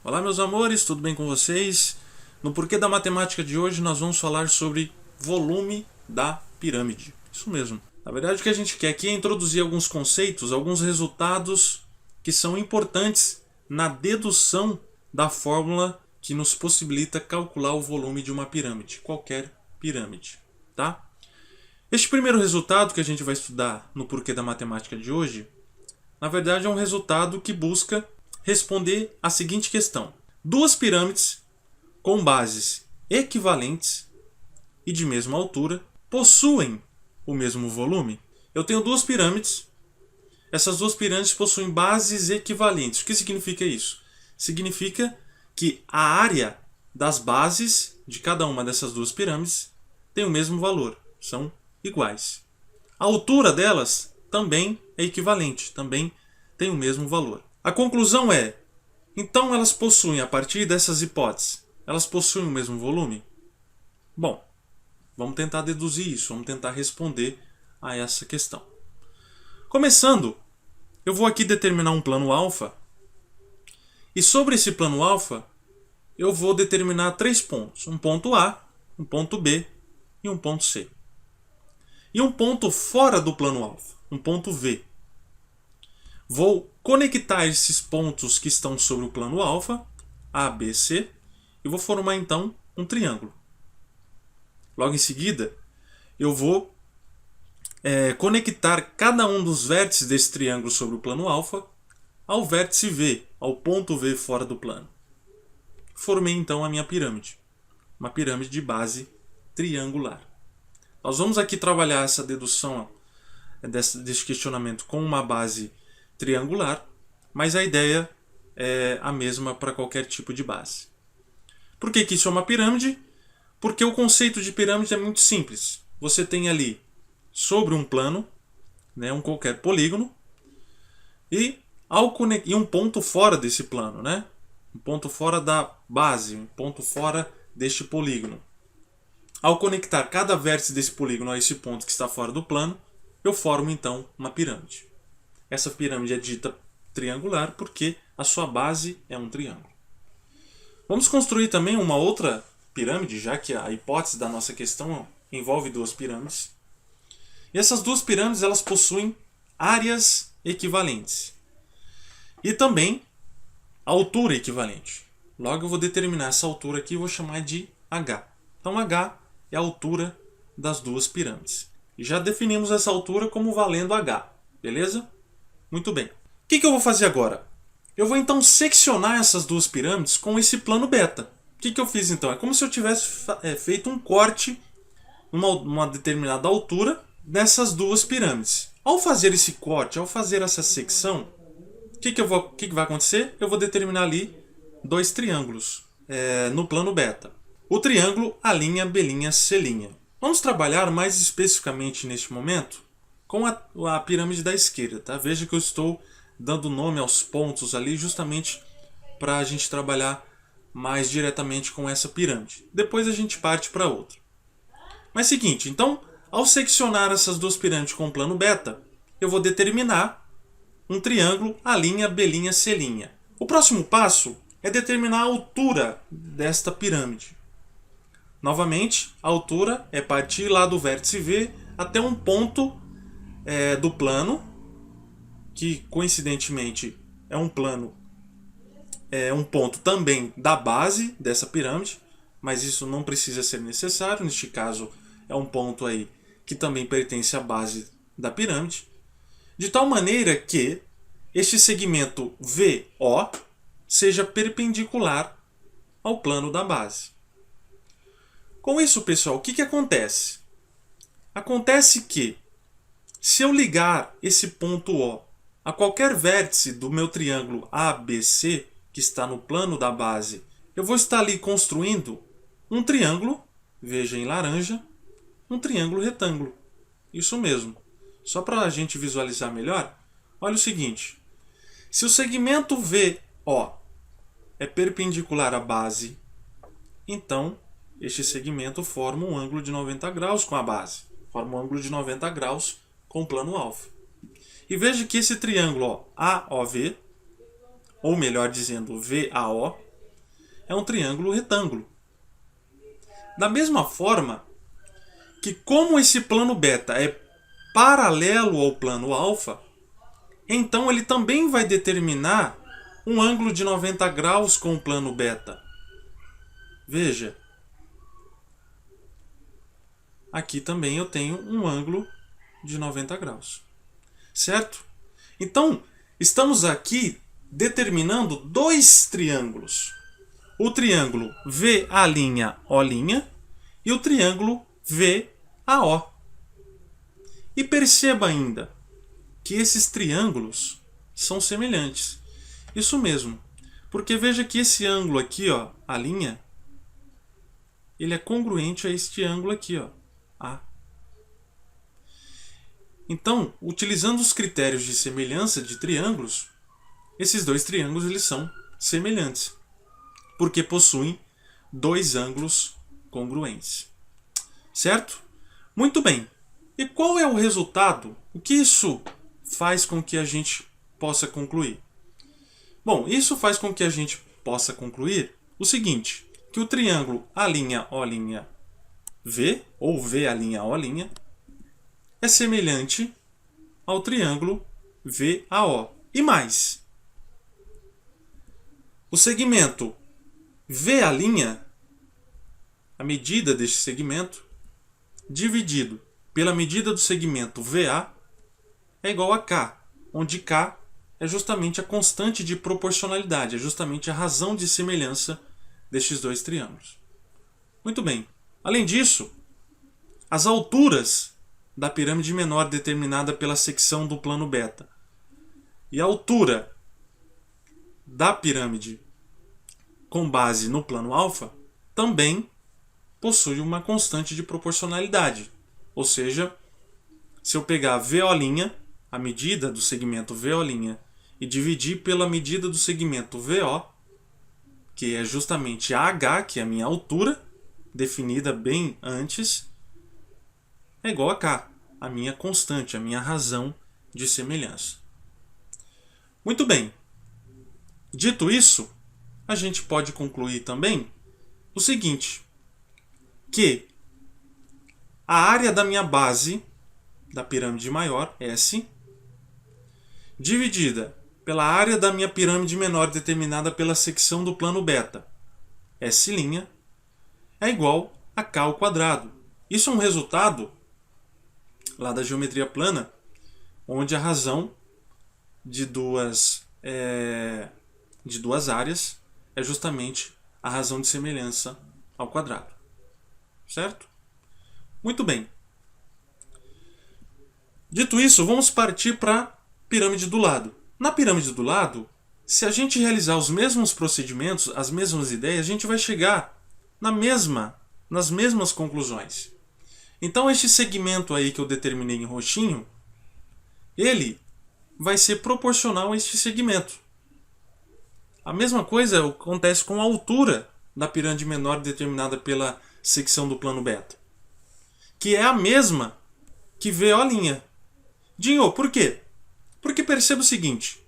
Olá meus amores, tudo bem com vocês? No Porquê da Matemática de hoje nós vamos falar sobre volume da pirâmide. Isso mesmo. Na verdade o que a gente quer aqui é introduzir alguns conceitos, alguns resultados que são importantes na dedução da fórmula que nos possibilita calcular o volume de uma pirâmide, qualquer pirâmide, tá? Este primeiro resultado que a gente vai estudar no Porquê da Matemática de hoje, na verdade é um resultado que busca responder a seguinte questão: duas pirâmides com bases equivalentes e de mesma altura possuem o mesmo volume? Eu tenho duas pirâmides. Essas duas pirâmides possuem bases equivalentes. O que significa isso? Significa que a área das bases de cada uma dessas duas pirâmides tem o mesmo valor, são iguais. A altura delas também é equivalente, também tem o mesmo valor. A conclusão é, então elas possuem, a partir dessas hipóteses, elas possuem o mesmo volume? Bom, vamos tentar deduzir isso, vamos tentar responder a essa questão. Começando, eu vou aqui determinar um plano alfa, e sobre esse plano alfa, eu vou determinar três pontos. Um ponto A, um ponto B e um ponto C. E um ponto fora do plano alfa, um ponto V. Vou conectar esses pontos que estão sobre o plano alfa, A, B, C, e vou formar então um triângulo. Logo em seguida, eu vou conectar cada um dos vértices desse triângulo sobre o plano alfa ao vértice V, ao ponto V fora do plano. Formei então a minha pirâmide, uma pirâmide de base triangular. Nós vamos aqui trabalhar essa dedução desse questionamento com uma base triangular, mas a ideia é a mesma para qualquer tipo de base. Por que isso é uma pirâmide? Porque o conceito de pirâmide é muito simples. Você tem ali sobre um plano, né, um qualquer polígono, e um ponto fora desse plano, né? Um ponto fora da base, um ponto fora deste polígono. Ao conectar cada vértice desse polígono a esse ponto que está fora do plano, eu formo então uma pirâmide. Essa pirâmide é dita triangular porque a sua base é um triângulo. Vamos construir também uma outra pirâmide, já que a hipótese da nossa questão envolve duas pirâmides. E essas duas pirâmides elas possuem áreas equivalentes. E também altura equivalente. Logo eu vou determinar essa altura aqui e vou chamar de H. Então H é a altura das duas pirâmides. E já definimos essa altura como valendo H. Beleza? Muito bem. O que eu vou fazer agora? Eu vou então seccionar essas duas pirâmides com esse plano beta. O que eu fiz então? É como se eu tivesse feito um corte numa determinada altura nessas duas pirâmides. Ao fazer esse corte, ao fazer essa secção, o que vai acontecer? Eu vou determinar ali dois triângulos no plano beta. O triângulo A', B', C'. Vamos trabalhar mais especificamente neste momento com a pirâmide da esquerda. Tá? Veja que eu estou dando nome aos pontos ali justamente para a gente trabalhar mais diretamente com essa pirâmide. Depois a gente parte para outra. Mas seguinte, então, ao seccionar essas duas pirâmides com o plano beta, eu vou determinar um triângulo A', B', C'. O próximo passo é determinar a altura desta pirâmide. Novamente, a altura é partir lá do vértice V até um ponto do plano, que coincidentemente é um ponto também da base dessa pirâmide, mas isso não precisa ser necessário. Neste caso, é um ponto aí que também pertence à base da pirâmide, de tal maneira que este segmento VO seja perpendicular ao plano da base. Com isso, pessoal, o que acontece? Acontece que, se eu ligar esse ponto O a qualquer vértice do meu triângulo ABC, que está no plano da base, eu vou estar ali construindo um triângulo, veja em laranja, um triângulo retângulo. Isso mesmo. Só para a gente visualizar melhor, olha o seguinte. Se o segmento VO é perpendicular à base, então este segmento forma um ângulo de 90 graus com a base. Forma um ângulo de 90 graus com o plano alfa. E veja que esse triângulo AOV, ou melhor dizendo VAO, é um triângulo retângulo. Da mesma forma que, como esse plano beta é paralelo ao plano alfa, então ele também vai determinar um ângulo de 90 graus com o plano beta. Veja, aqui também eu tenho um ângulo de 90 graus. Certo? Então, estamos aqui determinando dois triângulos. O triângulo VA'O' e o triângulo VAO. E perceba ainda que esses triângulos são semelhantes. Isso mesmo, porque veja que esse ângulo aqui, ó, a linha, ele é congruente a este ângulo aqui, ó, A. Então, utilizando os critérios de semelhança de triângulos, esses dois triângulos eles são semelhantes, porque possuem dois ângulos congruentes. Certo? Muito bem. E qual é o resultado? O que isso faz com que a gente possa concluir? Bom, isso faz com que a gente possa concluir o seguinte, que o triângulo A'O' V, ou VA'O', é semelhante ao triângulo VAO. E mais, o segmento VA', a medida deste segmento, dividido pela medida do segmento VA, é igual a K, onde K é justamente a constante de proporcionalidade, é justamente a razão de semelhança destes dois triângulos. Muito bem. Além disso, as alturas da pirâmide menor determinada pela secção do plano beta e a altura da pirâmide com base no plano alfa também possui uma constante de proporcionalidade. Ou seja, se eu pegar VO', a medida do segmento VO', e dividir pela medida do segmento VO, que é justamente AH, que é a minha altura, definida bem antes, é igual a K, a minha constante, a minha razão de semelhança. Muito bem. Dito isso, a gente pode concluir também o seguinte, que a área da minha base, da pirâmide maior, S, dividida pela área da minha pirâmide menor determinada pela secção do plano beta, S', é igual a K ao quadrado. Isso é um resultado lá da geometria plana, onde a razão de duas áreas é justamente a razão de semelhança ao quadrado. Certo? Muito bem. Dito isso, vamos partir para a pirâmide do lado. Na pirâmide do lado, se a gente realizar os mesmos procedimentos, as mesmas ideias, a gente vai chegar nas mesmas conclusões. Então este segmento aí que eu determinei em roxinho, ele vai ser proporcional a este segmento. A mesma coisa acontece com a altura da pirâmide menor determinada pela secção do plano beta, que é a mesma que VO'. Dinho, por quê? Porque perceba o seguinte,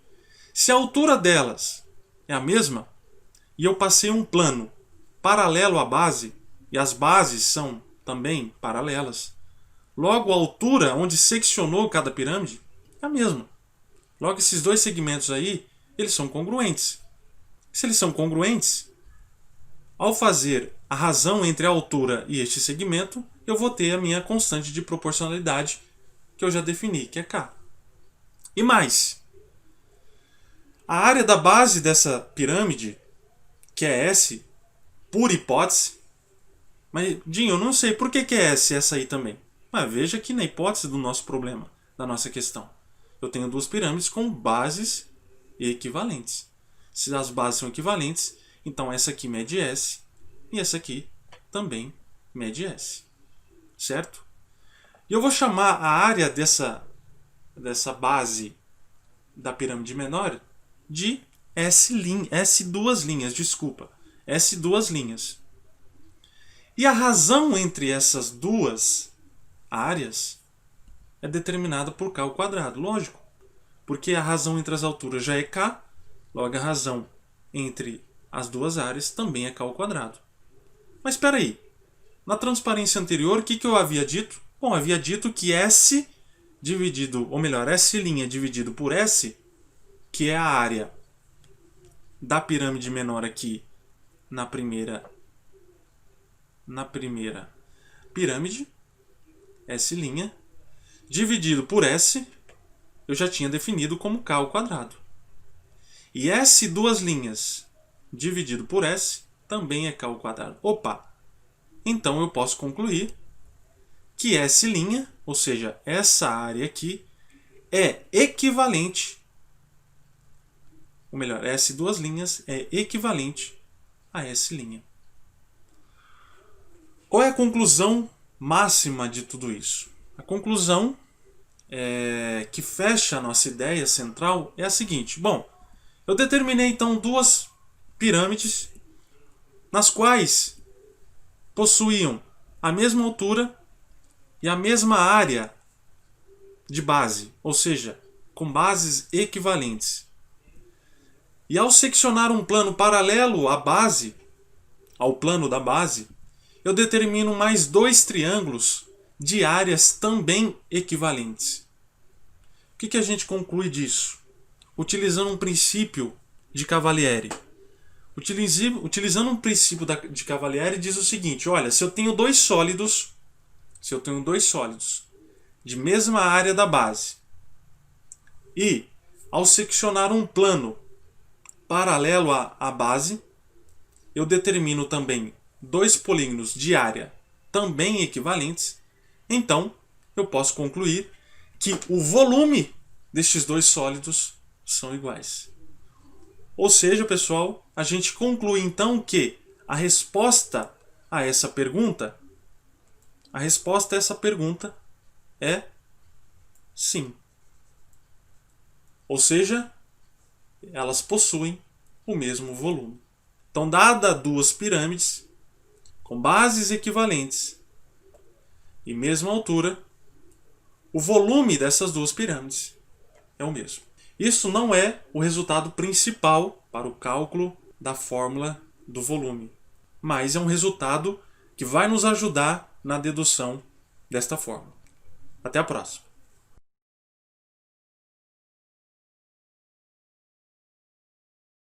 se a altura delas é a mesma, e eu passei um plano paralelo à base, e as bases são também paralelas, logo a altura onde seccionou cada pirâmide é a mesma. Logo esses dois segmentos aí, eles são congruentes. Se eles são congruentes, ao fazer a razão entre a altura e este segmento, eu vou ter a minha constante de proporcionalidade que eu já defini, que é K. E mais, a área da base dessa pirâmide, que é S, por hipótese, mas, Dinho, eu não sei por que é S essa aí também. Mas veja que na hipótese do nosso problema, da nossa questão, eu tenho duas pirâmides com bases equivalentes. Se as bases são equivalentes, então essa aqui mede S e essa aqui também mede S. Certo? E eu vou chamar a área dessa base da pirâmide menor de S2 linhas, desculpa. S2 linhas. E a razão entre essas duas áreas é determinada por K ao quadrado, lógico. Porque a razão entre as alturas já é K, logo a razão entre as duas áreas também é K ao quadrado. Mas espera aí. Na transparência anterior, o que eu havia dito? Bom, eu havia dito que S dividido, ou melhor, S' dividido por S, que é a área da pirâmide menor aqui na primeira pirâmide, S', dividido por S, eu já tinha definido como K ao quadrado. E S duas linhas dividido por S também é K ao quadrado. Opa! Então eu posso concluir que S', ou seja, essa área aqui, é equivalente, ou melhor, S duas linhas é equivalente a S'. Qual é a conclusão máxima de tudo isso? A conclusão que fecha a nossa ideia central é a seguinte. Bom, eu determinei então duas pirâmides nas quais possuíam a mesma altura e a mesma área de base, ou seja, com bases equivalentes. E ao seccionar um plano paralelo à base, ao plano da base, eu determino mais dois triângulos de áreas também equivalentes. O que a gente conclui disso? Utilizando um princípio de Cavalieri. Utilizando um princípio de Cavalieri, diz o seguinte: olha, se eu tenho dois sólidos de mesma área da base e ao seccionar um plano paralelo à base, eu determino também dois polígonos de área também equivalentes, então eu posso concluir que o volume destes dois sólidos são iguais. Ou seja, pessoal, a gente conclui então que a resposta a essa pergunta é sim. Ou seja, elas possuem o mesmo volume. Então, dada duas pirâmides com bases equivalentes e mesma altura, o volume dessas duas pirâmides é o mesmo. Isso não é o resultado principal para o cálculo da fórmula do volume, mas é um resultado que vai nos ajudar na dedução desta fórmula. Até a próxima!